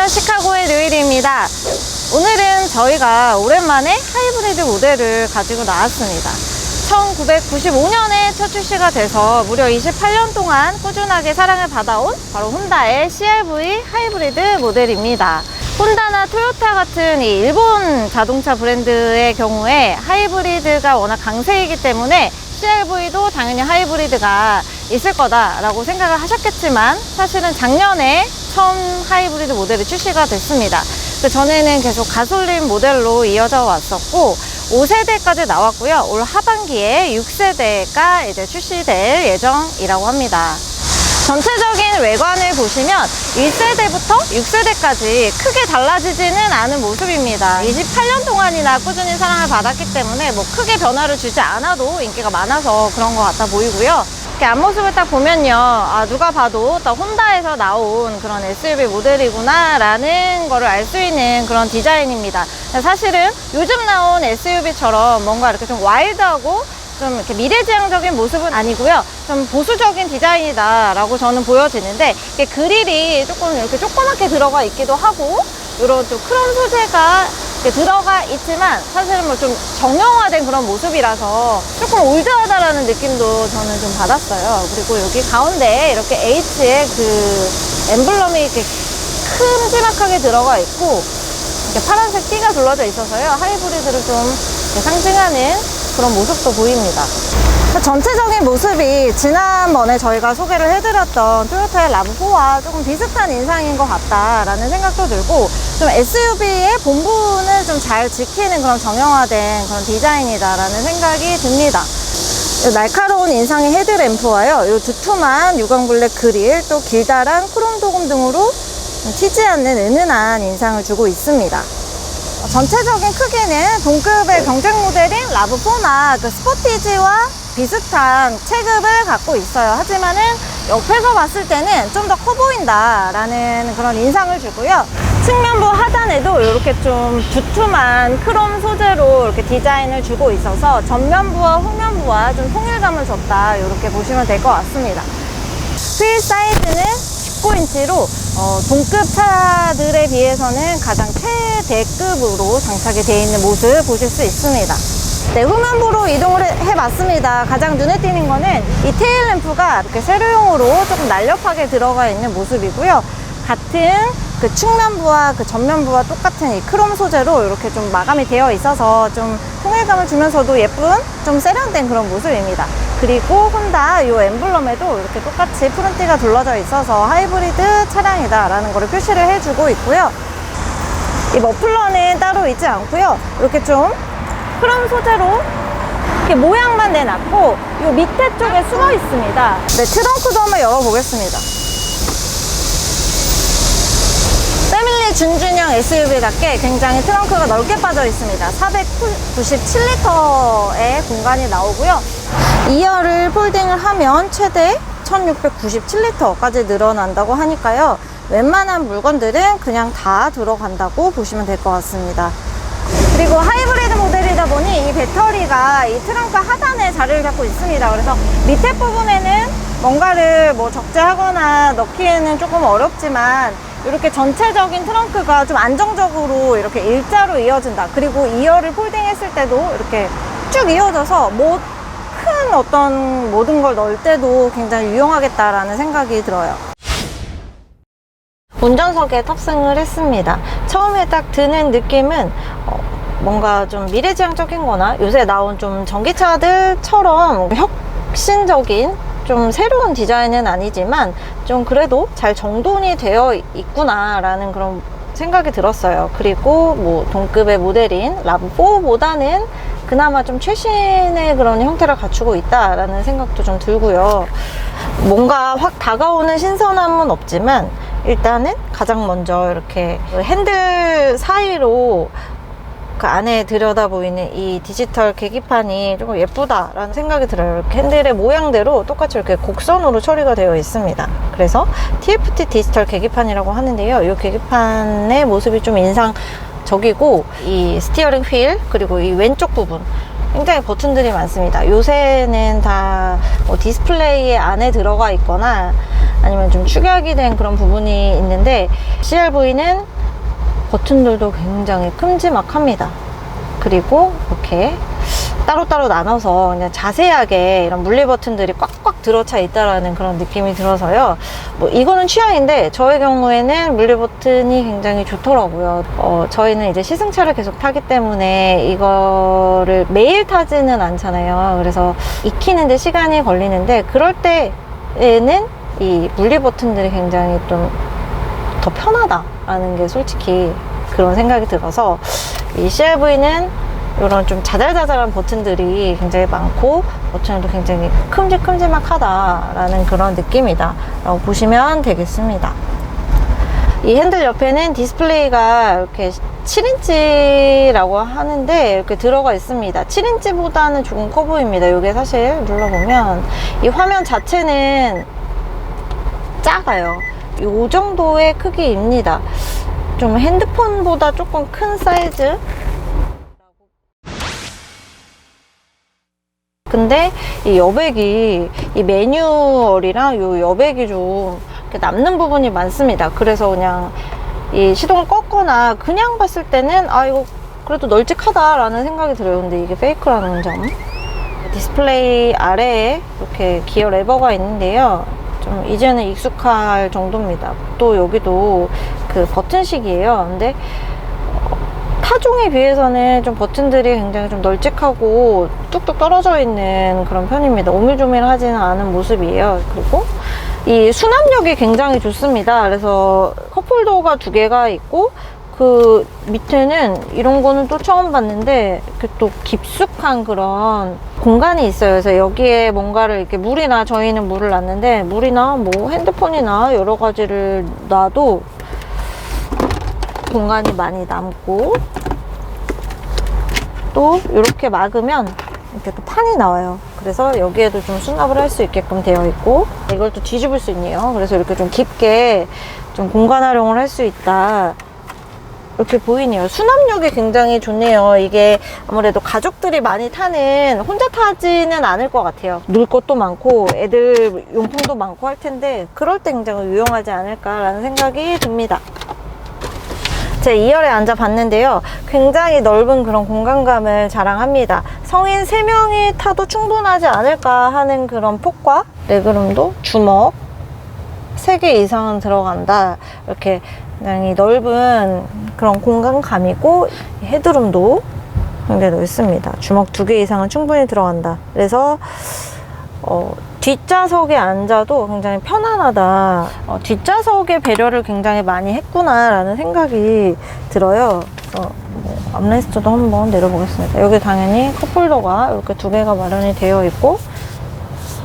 안녕하세요, 시카고의 류일입니다. 오늘은 저희가 오랜만에 하이브리드 모델을 가지고 나왔습니다. 1995년에 첫 출시가 돼서 무려 28년 동안 꾸준하게 사랑을 받아온 바로 혼다의 CR-V 하이브리드 모델입니다. 혼다나 토요타 같은 이 일본 자동차 브랜드의 경우에 하이브리드가 워낙 강세이기 때문에 CR-V도 당연히 하이브리드가 있을 거다라고 생각을 하셨겠지만, 사실은 작년에 처음 하이브리드 모델이 출시가 됐습니다. 그 전에는 계속 가솔린 모델로 이어져 왔었고 5세대까지 나왔고요. 올 하반기에 6세대가 이제 출시될 예정이라고 합니다. 전체적인 외관을 보시면 1세대부터 6세대까지 크게 달라지지는 않은 모습입니다. 28년 동안이나 꾸준히 사랑을 받았기 때문에 뭐 크게 변화를 주지 않아도 인기가 많아서 그런 것 같아 보이고요. 이렇게 앞모습을 딱 보면요, 누가 봐도 딱 혼다에서 나온 그런 SUV 모델이구나 라는 거를 알 수 있는 그런 디자인입니다. 사실은 요즘 나온 SUV처럼 뭔가 이렇게 좀 와일드하고 좀 이렇게 미래지향적인 모습은 아니고요. 좀 보수적인 디자인이다 라고 저는 보여지는데, 이게 그릴이 조금 이렇게 조그맣게 들어가 있기도 하고, 이런 좀 크롬 소재가 이렇게 들어가 있지만 사실은 뭐 좀 정형화된 그런 모습이라서 조금 올드하다라는 느낌도 저는 좀 받았어요. 그리고 여기 가운데에 이렇게 H의 그 엠블럼이 이렇게 큼지막하게 들어가 있고, 이렇게 파란색 띠가 둘러져 있어서요, 하이브리드를 좀 상징하는 그런 모습도 보입니다. 전체적인 모습이 지난번에 저희가 소개를 해드렸던 토요타의 RAV4와 조금 비슷한 인상인 것 같다라는 생각도 들고, 좀 SUV의 본분을 좀 잘 지키는 그런 정형화된 그런 디자인이다라는 생각이 듭니다. 날카로운 인상의 헤드램프와요, 이 두툼한 유광블랙 그릴, 또 길다란 크롬 도금 등으로 튀지 않는 은은한 인상을 주고 있습니다. 전체적인 크기는 동급의 경쟁 모델인 RAV4나 그 스포티지와 비슷한 체급을 갖고 있어요. 하지만은 옆에서 봤을 때는 좀 더 커 보인다라는 그런 인상을 주고요. 측면부 하단에도 이렇게 좀 두툼한 크롬 소재로 이렇게 디자인을 주고 있어서 전면부와 후면부와 좀 통일감을 줬다, 이렇게 보시면 될 것 같습니다. 휠 사이즈는 19인치로 동급 차들에 비해서는 가장 최대급으로 장착이 되어 있는 모습 보실 수 있습니다. 네, 후면부로 이동을 해봤습니다. 가장 눈에 띄는 거는 이 테일 램프가 이렇게 세로용으로 조금 날렵하게 들어가 있는 모습이고요. 같은 그 측면부와 그 전면부와 똑같은 이 크롬 소재로 이렇게 좀 마감이 되어 있어서 좀 통일감을 주면서도 예쁜 좀 세련된 그런 모습입니다. 그리고 혼다 이 엠블럼에도 이렇게 똑같이 푸른띠가 둘러져 있어서 하이브리드 차량이다 라는 거를 표시를 해주고 있고요. 이 머플러는 따로 있지 않고요, 이렇게 좀 크롬 소재로 이렇게 모양만 내놨고 이 밑에 쪽에 숨어 있습니다. 네, 트렁크도 한번 열어보겠습니다. 패밀리 준준형 SUV답게 굉장히 트렁크가 넓게 빠져 있습니다. 497리터의 공간이 나오고요. 2열을 폴딩을 하면 최대 1697리터까지 늘어난다고 하니까요, 웬만한 물건들은 그냥 다 들어간다고 보시면 될 것 같습니다. 그리고 하이브리드 모델이다 보니 이 배터리가 이 트렁크 하단에 자리를 잡고 있습니다. 그래서 밑에 부분에는 뭔가를 뭐 적재하거나 넣기에는 조금 어렵지만, 이렇게 전체적인 트렁크가 좀 안정적으로 이렇게 일자로 이어진다. 그리고 2열을 폴딩했을 때도 이렇게 쭉 이어져서 뭐 큰 어떤 모든 걸 넣을 때도 굉장히 유용하겠다라는 생각이 들어요. 운전석에 탑승을 했습니다. 처음에 딱 드는 느낌은 뭔가 좀 미래지향적인 거나 요새 나온 좀 전기차들처럼 혁신적인 좀 새로운 디자인은 아니지만 좀 그래도 잘 정돈이 되어 있구나 라는 그런 생각이 들었어요. 그리고 뭐 동급의 모델인 RAV4보다는 그나마 좀 최신의 그런 형태를 갖추고 있다라는 생각도 좀 들고요. 뭔가 확 다가오는 신선함은 없지만 일단은 가장 먼저 이렇게 핸들 사이로 그 안에 들여다 보이는 이 디지털 계기판이 조금 예쁘다라는 생각이 들어요. 이렇게 핸들의 모양대로 똑같이 이렇게 곡선으로 처리가 되어 있습니다. 그래서 TFT 디지털 계기판이라고 하는데요, 이 계기판의 모습이 좀 인상적이고, 이 스티어링 휠 그리고 이 왼쪽 부분 굉장히 버튼들이 많습니다. 요새는 다 뭐 디스플레이 안에 들어가 있거나 아니면 좀 축약이 된 그런 부분이 있는데, CR-V는 버튼들도 굉장히 큼지막합니다. 그리고 이렇게 따로따로 나눠서 그냥 자세하게 이런 물리 버튼들이 꽉꽉 들어차 있다라는 그런 느낌이 들어서요. 뭐 이거는 취향인데 저의 경우에는 물리 버튼이 굉장히 좋더라고요. 저희는 이제 시승차를 계속 타기 때문에 이거를 매일 타지는 않잖아요. 그래서 익히는데 시간이 걸리는데 그럴 때에는 이 물리 버튼들이 굉장히 좀 더 편하다라는 게 솔직히 그런 생각이 들어서 이 CR-V는 이런 좀 자잘자잘한 버튼들이 굉장히 많고 버튼도 굉장히 큼직큼직하다라는 그런 느낌이다 라고 보시면 되겠습니다. 이 핸들 옆에는 디스플레이가 이렇게 7인치라고 하는데 이렇게 들어가 있습니다. 7인치보다는 조금 커 보입니다. 이게 사실 눌러보면 이 화면 자체는 작아요. 이 정도의 크기입니다. 좀 핸드폰보다 조금 큰 사이즈. 근데 이 여백이 이 매뉴얼이랑 이 여백이 좀 이렇게 남는 부분이 많습니다. 그래서 그냥 이 시동을 껐거나 그냥 봤을 때는 아 이거 그래도 널찍하다라는 생각이 들어요. 근데 이게 페이크라는 점. 디스플레이 아래에 이렇게 기어 레버가 있는데요. 좀 이제는 익숙할 정도입니다. 또 여기도 그 버튼식이에요. 근데 타종에 비해서는 좀 버튼들이 굉장히 좀 널찍하고 뚝뚝 떨어져 있는 그런 편입니다. 오밀조밀하지는 않은 모습이에요. 그리고 이 수납력이 굉장히 좋습니다. 그래서 컵홀더가 2개가 있고 그 밑에는 이런 거는 또 처음 봤는데 이렇게 또 깊숙한 그런 공간이 있어요. 그래서 여기에 뭔가를 이렇게 물이나 저희는 물을 놨는데 물이나 뭐 핸드폰이나 여러 가지를 놔도 공간이 많이 남고 또 이렇게 막으면 이렇게 또 판이 나와요. 그래서 여기에도 좀 수납을 할 수 있게끔 되어 있고 이걸 또 뒤집을 수 있네요. 그래서 이렇게 좀 깊게 좀 공간 활용을 할 수 있다. 이렇게 보이네요. 수납력이 굉장히 좋네요. 이게 아무래도 가족들이 많이 타는 혼자 타지는 않을 것 같아요. 놀 것도 많고 애들 용품도 많고 할 텐데 그럴 때 굉장히 유용하지 않을까라는 생각이 듭니다. 제 2열에 앉아 봤는데요. 굉장히 넓은 그런 공간감을 자랑합니다. 성인 3명이 타도 충분하지 않을까 하는 그런 폭과 레그룸도 주먹 3개 이상은 들어간다. 이렇게 굉장히 넓은 그런 공간감이고 헤드룸도 굉장히 넓습니다. 주먹 2개 이상은 충분히 들어간다. 그래서 뒷좌석에 앉아도 굉장히 편안하다. 뒷좌석의 배려를 굉장히 많이 했구나 라는 생각이 들어요. 암레스트도 한번 내려보겠습니다. 여기 당연히 컵홀더가 이렇게 2개가 마련이 되어 있고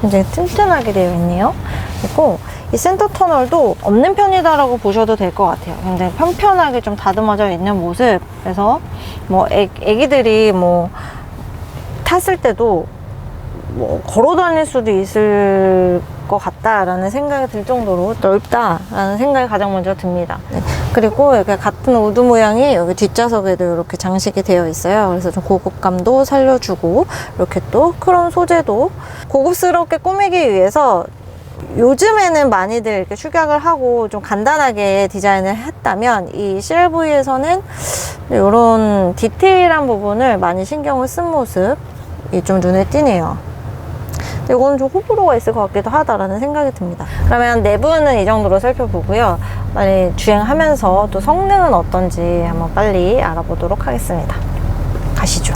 굉장히 튼튼하게 되어 있네요. 그리고 이 센터 터널도 없는 편이다라고 보셔도 될 것 같아요. 굉장히 편편하게 좀 다듬어져 있는 모습. 그래서 뭐 애기들이 뭐 탔을 때도 뭐 걸어 다닐 수도 있을 것 같다라는 생각이 들 정도로 넓다라는 생각이 가장 먼저 듭니다. 네. 그리고 이렇게 같은 우드 모양이 여기 뒷좌석에도 이렇게 장식이 되어 있어요. 그래서 좀 고급감도 살려주고 이렇게 또 크롬 소재도 고급스럽게 꾸미기 위해서 요즘에는 많이들 이렇게 축약을 하고 좀 간단하게 디자인을 했다면 이 CR-V에서는 이런 디테일한 부분을 많이 신경을 쓴 모습이 좀 눈에 띄네요. 이거는 좀 호불호가 있을 것 같기도 하다라는 생각이 듭니다. 그러면 내부는 이 정도로 살펴보고요. 빨리 주행하면서 또 성능은 어떤지 한번 빨리 알아보도록 하겠습니다. 가시죠.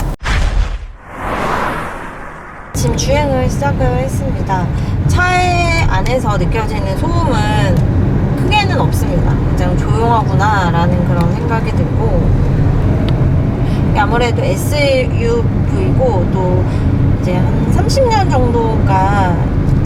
지금 주행을 시작을 했습니다. 차의 안에서 느껴지는 소음은 크게는 없습니다. 굉장히 조용하구나 라는 그런 생각이 들고 아무래도 SUV고 또 이제 한 30년 정도가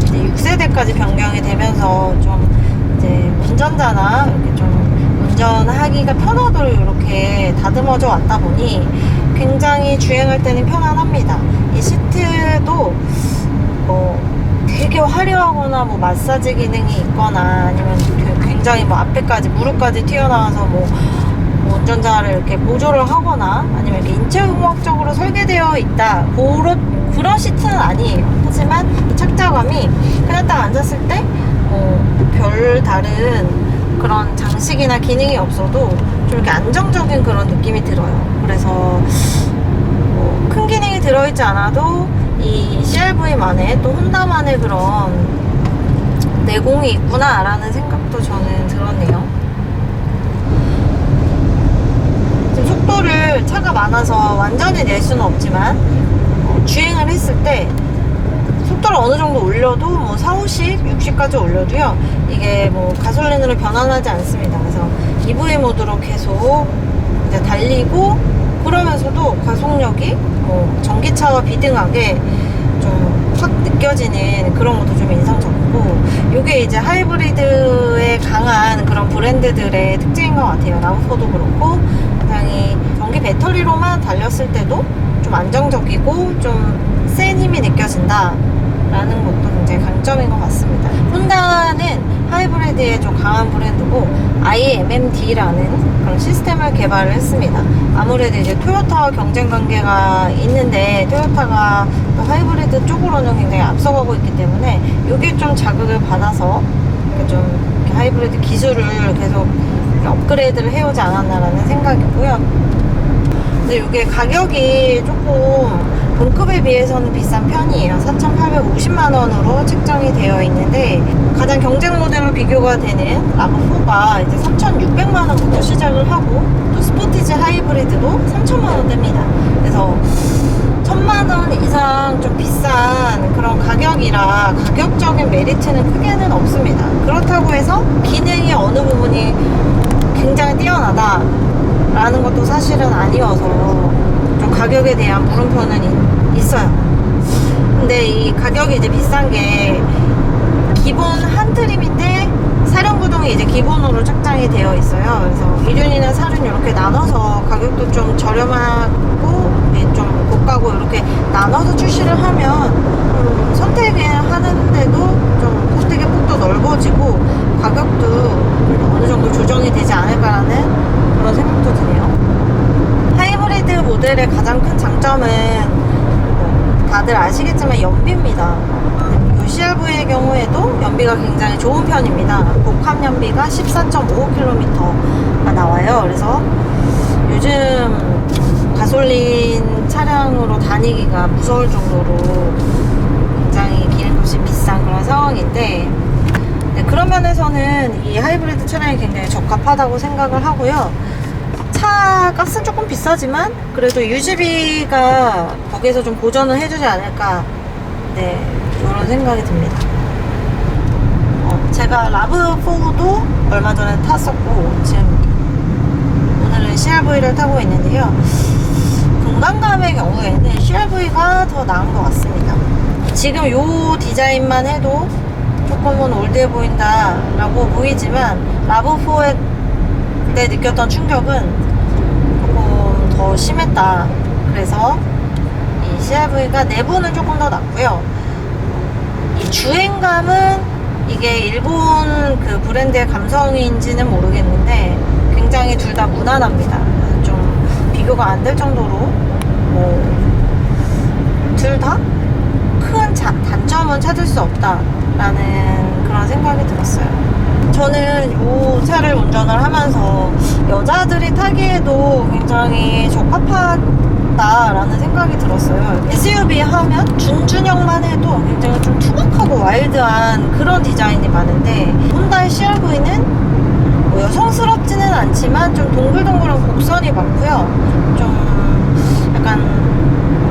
이제 6세대까지 변경이 되면서 좀 이제 운전자나 이렇게 좀 운전하기가 편하도록 이렇게 다듬어져 왔다 보니 굉장히 주행할 때는 편안합니다. 이 시트도 뭐 되게 화려하거나 뭐 마사지 기능이 있거나 아니면 굉장히 뭐 앞에까지 무릎까지 튀어나와서 뭐 운전자를 이렇게 보조를 하거나 아니면 이렇게 인체공학적으로 설계되어 있다 그런 시트는 아니에요. 하지만 이 착자감이 그냥 딱 앉았을 때 별 다른 그런 장식이나 기능이 없어도 좀 이렇게 안정적인 그런 느낌이 들어요. 그래서 뭐 큰 기능이 들어있지 않아도 이 CR-V만의 또 혼다만의 그런 내공이 있구나 라는 생각도 저는 들었네요. 지금 속도를 차가 많아서 완전히 낼 수는 없지만 주행을 했을 때 속도를 어느 정도 올려도 뭐 4, 50, 60까지 올려도요, 이게 뭐 가솔린으로 변환하지 않습니다. 그래서 EV 모드로 계속 이제 달리고, 그러면서도 가속력이 뭐 전기차와 비등하게 좀 확 느껴지는 그런 것도 좀 인상적이고, 이게 이제 하이브리드에 강한 그런 브랜드들의 특징인 것 같아요. 라브4도 그렇고, 굉장히 전기 배터리로만 달렸을 때도 좀 안정적이고 좀 센 힘이 느껴진다 라는 것도 굉장히 강점인 것 같습니다. 혼다는 하이브리드에 좀 강한 브랜드고 IMMD라는 그런 시스템을 개발을 했습니다. 아무래도 이제 토요타와 경쟁 관계가 있는데, 토요타가 또 하이브리드 쪽으로는 굉장히 앞서가고 있기 때문에 이게 좀 자극을 받아서 좀 이렇게 하이브리드 기술을 계속 업그레이드를 해오지 않았나라는 생각이고요. 근데 이게 가격이 조금 동급에 비해서는 비싼 편이에요. 4,850만원으로 책정이 되어 있는데, 가장 경쟁 모델로 비교가 되는 라브4가 이제 3,600만원부터 시작을 하고, 또 스포티지 하이브리드도 3,000만원대입니다. 그래서 1,000만원 이상 좀 비싼 그런 가격이라 가격적인 메리트는 크게는 없습니다. 그렇다고 해서 기능이 어느 부분이 굉장히 뛰어나다 라는 것도 사실은 아니어서 좀 가격에 대한 물음표는 있어요. 근데 이 가격이 이제 비싼 게 기본 한 트림인데 사륜구동이 이제 기본으로 책정이 되어 있어요. 그래서 2륜이나 4륜 이렇게 나눠서 가격도 좀 저렴하고 좀 고가고 이렇게 나눠서 출시를 하면 선택을 하는데도 좀 선택의 폭도 넓어지고 가격도 어느 정도 조정이 되지 않을까라는 그런 생각도 드네요. 하이브리드 모델의 가장 큰 장점은 다들 아시겠지만 연비입니다. 이 CR-V의 경우에도 연비가 굉장히 좋은 편입니다. 복합 연비가 14.5km가 나와요. 그래서 요즘 가솔린 차량으로 다니기가 무서울 정도로 굉장히 기름값이 비싼 그런 상황인데, 네, 그런 면에서는 이 하이브리드 차량이 굉장히 적합하다고 생각을 하고요. 차 값은 조금 비싸지만 그래도 유지비가 거기에서 좀 보전을 해주지 않을까, 네, 그런 생각이 듭니다. 제가 라브4도 얼마 전에 탔었고, 지금 오늘은 CR-V를 타고 있는데요, 공간감의 경우에는 CR-V가 더 나은 것 같습니다. 지금 이 디자인만 해도 조금은 올드해 보인다 라고 보이지만, 라브4 때 느꼈던 충격은 조금 더 심했다. 그래서 이 CR-V가 내부는 조금 더 낫고요. 이 주행감은 이게 일본 그 브랜드의 감성인지는 모르겠는데 굉장히 둘 다 무난합니다. 좀 비교가 안 될 정도로 둘 다 큰 단점은 찾을 수 없다라는 그런 생각이 들었어요. 저는 이 차를 운전을 하면서 여자들이 타기에도 굉장히 적합하다라는 생각이 들었어요. SUV 하면 준준형만 해도 굉장히 좀 투박하고 와일드한 그런 디자인이 많은데, 혼다의 CR-V는 뭐 여성스럽지는 않지만 좀 동글동글한 곡선이 많고요. 좀 약간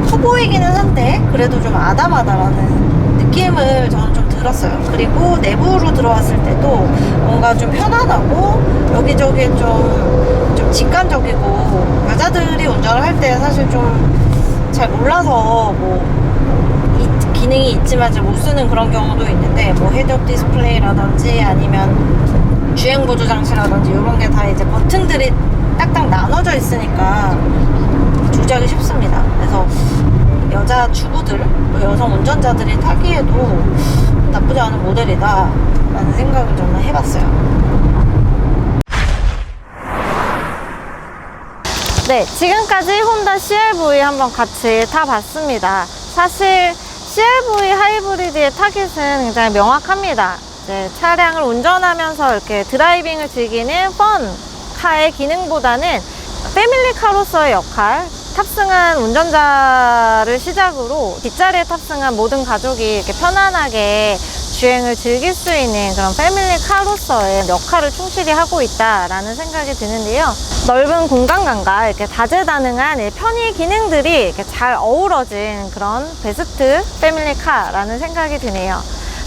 커 보이기는 한데 그래도 좀 아담하다라는 느낌을 저는 좀 들었어요. 그리고 내부로 들어왔을 때도 뭔가 좀 편안하고 여기저기 좀 직관적이고, 여자들이 운전을 할 때 사실 좀 잘 몰라서 뭐 이 기능이 있지만 잘 못 쓰는 그런 경우도 있는데, 뭐 헤드업 디스플레이라든지 아니면 주행 보조 장치라든지 이런 게 다 이제 버튼들이 딱딱 나눠져 있으니까 조작이 쉽습니다. 그래서 여자 주부들, 또 여성 운전자들이 타기에도 나쁘지 않은 모델이다 라는 생각을 저는 해봤어요. 네, 지금까지 혼다 CR-V 한번 같이 타봤습니다. 사실 CR-V 하이브리드의 타깃은 굉장히 명확합니다. 이제 차량을 운전하면서 이렇게 드라이빙을 즐기는 펀, 패밀리카의 기능보다는 패밀리카로서의 역할, 탑승한 운전자를 시작으로 뒷자리에 탑승한 모든 가족이 이렇게 편안하게 주행을 즐길 수 있는 그런 패밀리카로서의 역할을 충실히 하고 있다라는 생각이 드는데요. 넓은 공간감과 이렇게 다재다능한 이 편의 기능들이 이렇게 잘 어우러진 그런 베스트 패밀리카라는 생각이 드네요.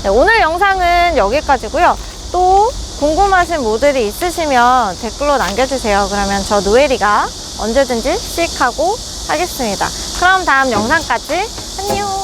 네, 오늘 영상은 여기까지고요. 또 궁금하신 모델이 있으시면 댓글로 남겨주세요. 그러면 저 노엘이가 언제든지 씩하고 하겠습니다. 그럼 다음 영상까지 안녕.